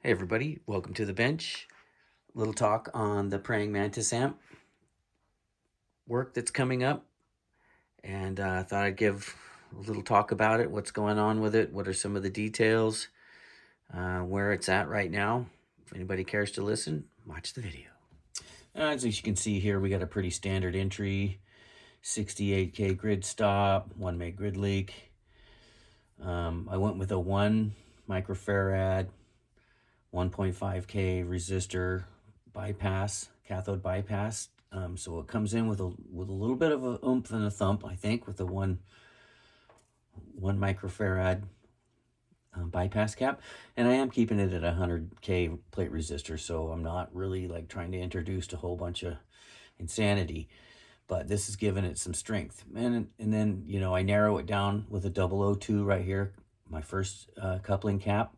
Hey everybody, welcome to the bench. Little talk on the Praying Mantis amp work that's coming up, and I thought I'd give a little talk about it, what's going on with it, what are some of the details, where it's at right now. If anybody cares to listen, watch the video. As you can see here, we got a pretty standard entry, 68K grid stop, 1 meg grid leak. I went with a 1 microfarad 1.5K resistor bypass, cathode bypass. So it comes in with a little bit of a oomph and a thump, I think, with the one microfarad bypass cap. And I am keeping it at 100K plate resistor, so I'm not really like trying to introduce a whole bunch of insanity. But this is giving it some strength. And then, you know, I narrow it down with a 002 right here, my first coupling cap.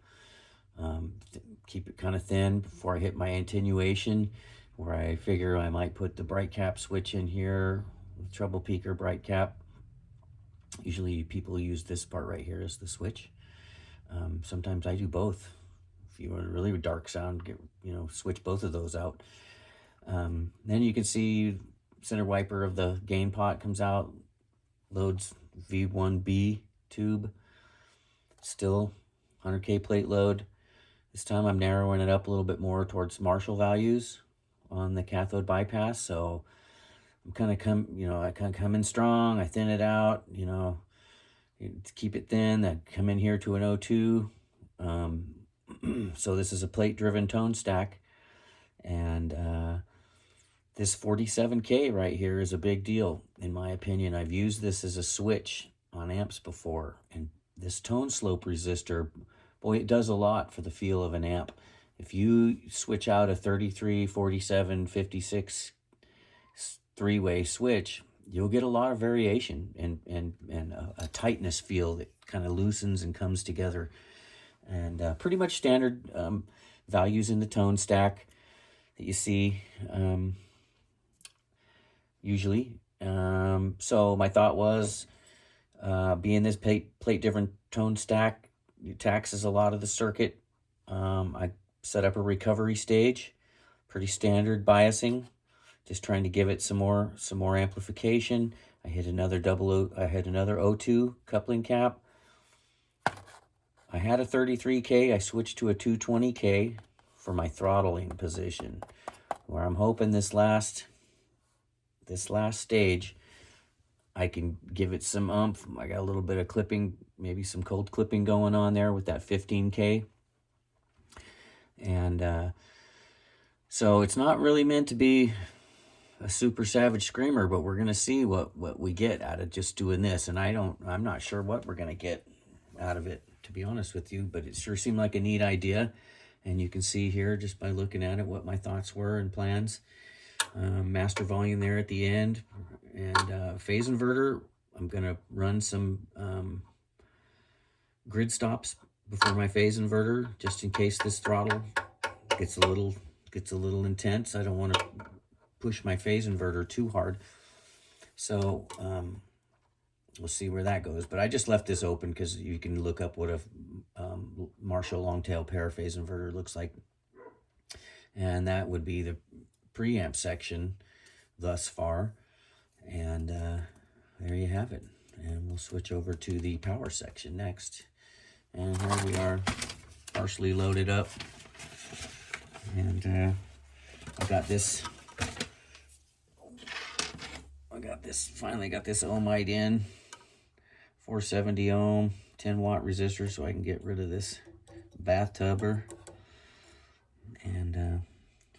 Keep it kind of thin before I hit my attenuation, where I figure I might put the bright cap switch in here, treble peaker bright cap. Usually people use this part right here as the switch. Sometimes I do both. If you want a really dark sound, switch both of those out. Then you can see center wiper of the gain pot comes out, loads V1B tube, still 100K plate load. This time I'm narrowing it up a little bit more towards Marshall values on the cathode bypass. So I'm kind of come in strong. I thin it out, to keep it thin. That come in here to an 02. So this is a plate driven tone stack. And this 47K right here is a big deal, in my opinion. I've used this as a switch on amps before. And this tone slope resistor, boy, it does a lot for the feel of an amp. If you switch out a 33, 47, 56 three-way switch, you'll get a lot of variation and a tightness feel that kind of loosens and comes together. And pretty much standard values in the tone stack that you see usually. So my thought was, being this plate different tone stack, it taxes a lot of the circuit. I set up a recovery stage, pretty standard biasing, just trying to give it some more amplification. I hit another O2 coupling cap. I had a 33K. I switched to a 220K for my throttling position, where I'm hoping this last stage I can give it some oomph. I got a little bit of clipping, maybe some cold clipping going on there with that 15K. And so it's not really meant to be a super savage screamer, but we're going to see what we get out of just doing this. And I'm not sure what we're going to get out of it, to be honest with you, but it sure seemed like a neat idea. And you can see here, just by looking at it, what my thoughts were and plans. Master volume there at the end, and phase inverter. I'm gonna run some grid stops before my phase inverter, just in case this throttle gets a little intense. I don't want to push my phase inverter too hard, so we'll see where that goes. But I just left this open because you can look up what a Marshall long-tail pair phase inverter looks like, and that would be the preamp section thus far. And there you have it. And we'll switch over to the power section next. And here we are, partially loaded up. And I got this finally got this ohmite in, 470 ohm 10 watt resistor, so I can get rid of this bathtubber. And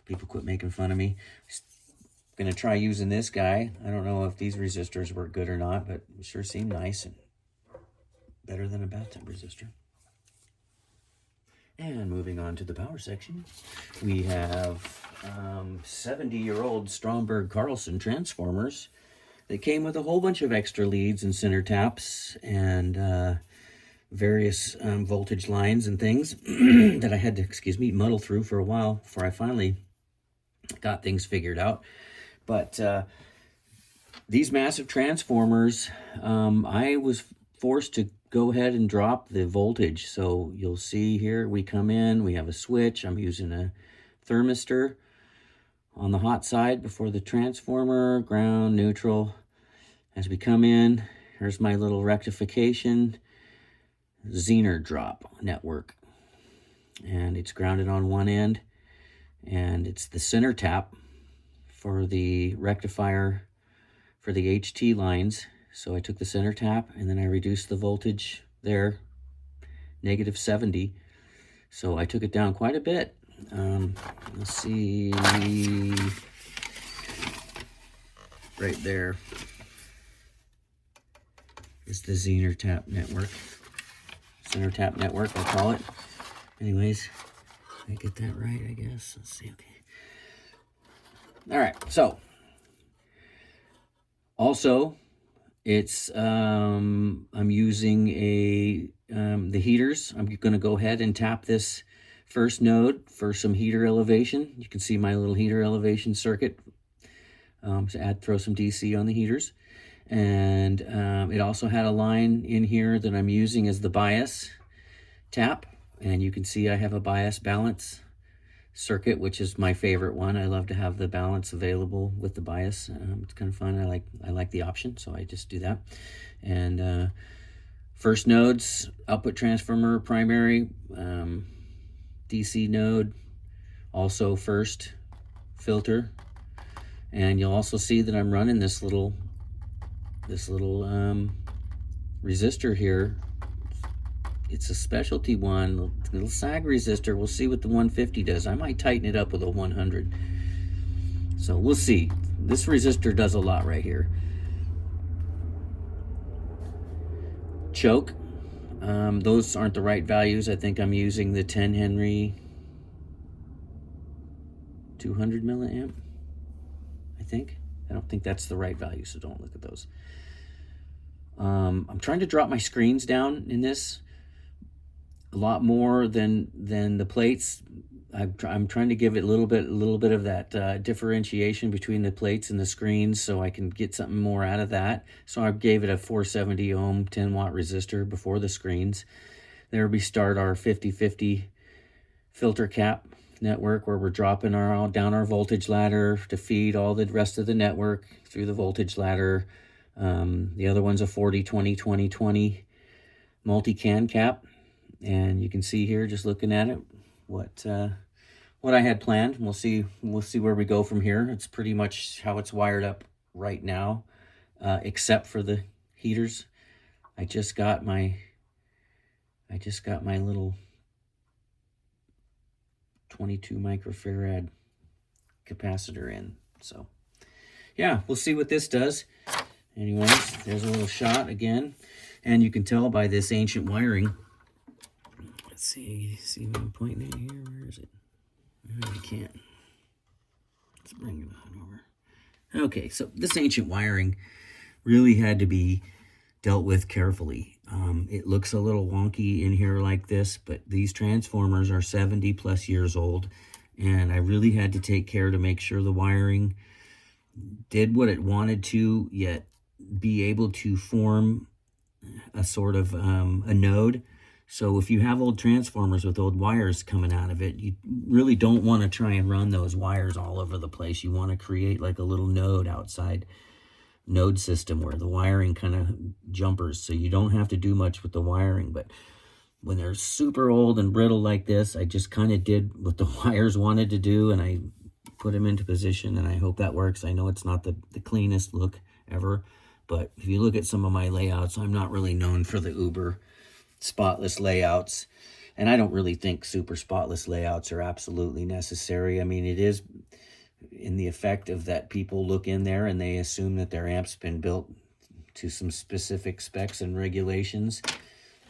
people quit making fun of me. I'm gonna try using this guy. I don't know if these resistors work good or not, but it sure seem nice and better than a bathtub resistor. And moving on to the power section, we have 70-year-old Stromberg Carlson transformers that came with a whole bunch of extra leads and center taps and various voltage lines and things that I had to, muddle through for a while before I finally got things figured out. But these massive transformers, I was forced to go ahead and drop the voltage. So you'll see here, we come in, we have a switch. I'm using a thermistor on the hot side before the transformer, ground, neutral. As we come in, here's my little rectification Zener drop network. And it's grounded on one end, and it's the center tap for the rectifier for the HT lines. So I took the center tap and then I reduced the voltage there, -70. So I took it down quite a bit. Let's see, right there is the Zener tap network. Center tap network, I'll call it. Anyways, I get that right, I guess. Let's see, okay. All right, so also it's I'm using the heaters. I'm going to go ahead and tap this first node for some heater elevation. You can see my little heater elevation circuit. So throw some DC on the heaters. And it also had a line in here that I'm using as the bias tap. And you can see I have a bias balance circuit, which is my favorite one. I love to have the balance available with the bias. It's kind of fun. I like the option, so I just do that. And first nodes, output transformer, primary, DC node, also first filter. And you'll also see that I'm running this little resistor here. It's a specialty one, little sag resistor. We'll see what the 150 does. I might tighten it up with a 100. So we'll see. This resistor does a lot right here. Choke. Those aren't the right values. I think I'm using the 10 Henry 200 milliamp. I think. I don't think that's the right value, so don't look at those. I'm trying to drop my screens down in this a lot more than the plates. I'm trying to give it a little bit of that differentiation between the plates and the screens, so I can get something more out of that. So I gave it a 470 ohm 10 watt resistor before the screens. There we start our 50-50 filter cap network, where we're dropping down our voltage ladder to feed all the rest of the network through the voltage ladder. The other one's a 40-20-20-20 multi-can cap. And you can see here, just looking at it, what I had planned. We'll see where we go from here. It's pretty much how it's wired up right now, except for the heaters. I just got my little 22 microfarad capacitor in. So yeah, we'll see what this does. Anyways, there's a little shot again, and you can tell by this ancient wiring. Let's see what I'm pointing at here. Where is it? I can't. Let's bring it on over. Okay, so this ancient wiring really had to be dealt with carefully. It looks a little wonky in here like this, but these transformers are 70 plus years old, and I really had to take care to make sure the wiring did what it wanted to, yet be able to form a sort of a node. So if you have old transformers with old wires coming out of it, you really don't want to try and run those wires all over the place. You want to create like a little node outside node system where the wiring kind of jumpers, so you don't have to do much with the wiring. But when they're super old and brittle like this, I just kind of did what the wires wanted to do, and I put them into position, and I hope that works. I know it's not the cleanest look ever, but if you look at some of my layouts, I'm not really known for the uber spotless layouts, and I don't really think super spotless layouts are absolutely necessary. I mean, it is in the effect of that people look in there and they assume that their amp's been built to some specific specs and regulations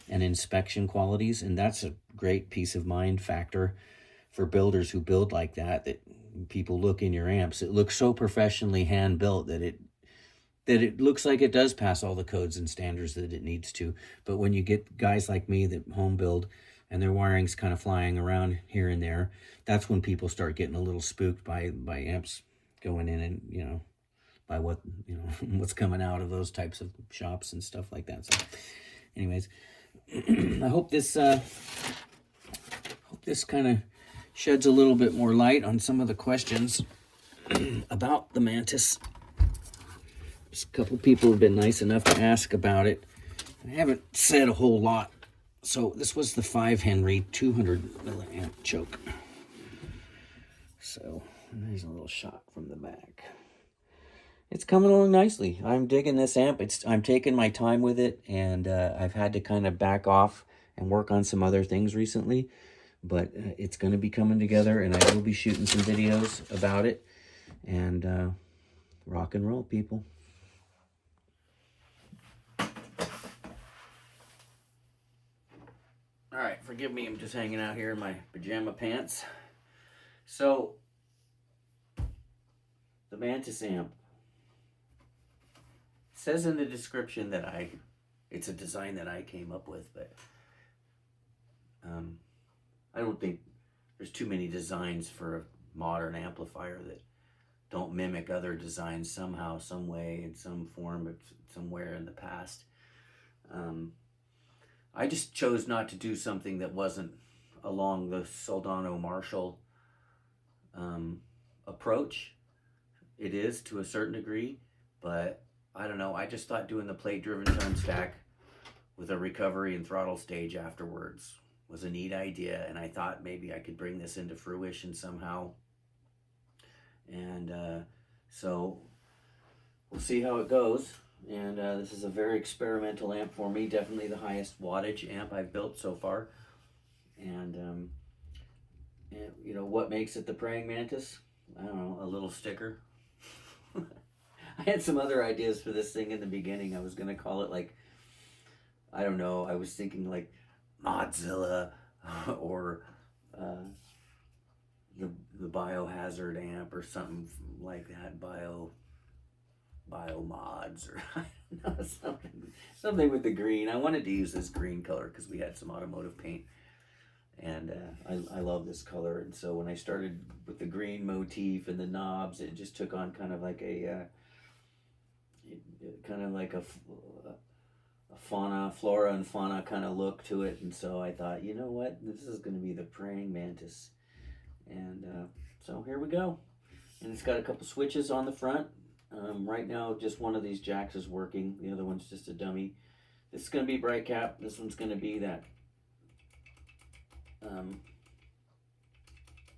and inspection qualities, and that's a great peace of mind factor for builders who build like that, that people look in your amps. It looks so professionally hand built that it looks like it does pass all the codes and standards that it needs to. But when you get guys like me that home build and their wiring's kind of flying around here and there, that's when people start getting a little spooked by amps going in, and by what what's coming out of those types of shops and stuff like that. So anyways, I hope this kind of sheds a little bit more light on some of the questions about the Mantis. Just a couple people have been nice enough to ask about it. I haven't said a whole lot. So this was the 5 Henry 200 milliamp choke. So there's a little shot from the back. It's coming along nicely. I'm digging this amp. I'm taking my time with it, and I've had to kind of back off and work on some other things recently. But it's going to be coming together, and I will be shooting some videos about it. And rock and roll, people. All right, forgive me, I'm just hanging out here in my pajama pants. So, the Mantis amp. It says in the description that it's a design that I came up with, but I don't think there's too many designs for a modern amplifier that don't mimic other designs somehow, some way, in some form, somewhere in the past. I just chose not to do something that wasn't along the Soldano Marshall approach. It is to a certain degree, but I don't know. I just thought doing the plate-driven tone stack with a recovery and throttle stage afterwards was a neat idea, and I thought maybe I could bring this into fruition somehow. And so we'll see how it goes. And this is a very experimental amp for me. Definitely the highest wattage amp I've built so far. And you know, what makes it the Praying Mantis? I don't know, a little sticker. I had some other ideas for this thing in the beginning. I was going to call it like, I don't know, I was thinking like Modzilla or the Biohazard amp or something like that, Biomods, or I don't know, something with the green. I wanted to use this green color because we had some automotive paint, and I love this color. And so when I started with the green motif and the knobs, it just took on kind of like a flora and fauna kind of look to it. And so I thought, you know what, this is going to be the Praying Mantis. And so here we go. And it's got a couple switches on the front. Right now, just one of these jacks is working. The other one's just a dummy. This is going to be bright cap. This one's going to be that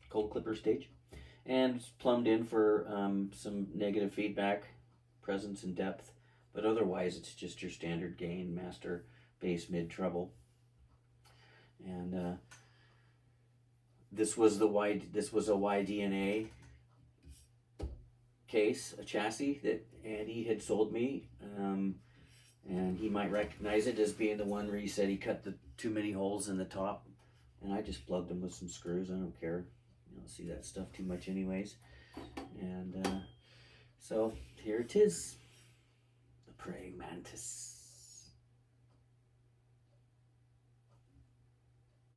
cold clipper stage. And it's plumbed in for some negative feedback, presence, and depth. But otherwise, it's just your standard gain, master, bass, mid, treble. And this was a YDNA case, a chassis that Andy had sold me, and he might recognize it as being the one where he said he cut too many holes in the top, and I just plugged them with some screws. I don't care, you don't see that stuff too much anyways. And so here it is, the Praying Mantis.